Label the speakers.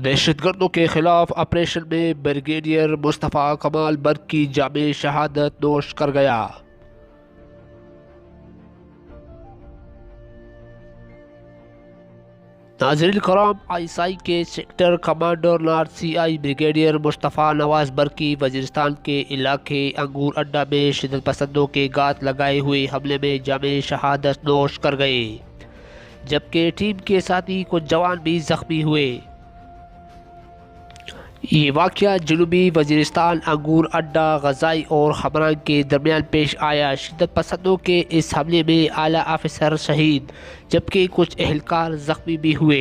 Speaker 1: दहशतगर्दों के खिलाफ ऑपरेशन में ब्रिगेडियर मुस्तफ़ा कमाल बर्क की जामे शहादत नोश कर गया। नाज़रीन कराम, आईएसआई के sector commander north CI brigadier Mustafa Nawaz Barki Waziristan के इलाके अंगूर अड्डा में शिद्दत पसंदों के गात लगाए हुए हमले में जामे शहादत नोश कर गए, जबकि टीम के साथी कुछ जवान भी जख्मी हुए। ये वाक़या जनूबी वज़ीरिस्तान अंगूर अड्डा गज़ाई और हमरान के दरमियान पेश आया। शिद्दत पसंदों के इस हमले में आला ऑफिसर शहीद जबकि कुछ एहलकार ज़ख्मी भी हुए।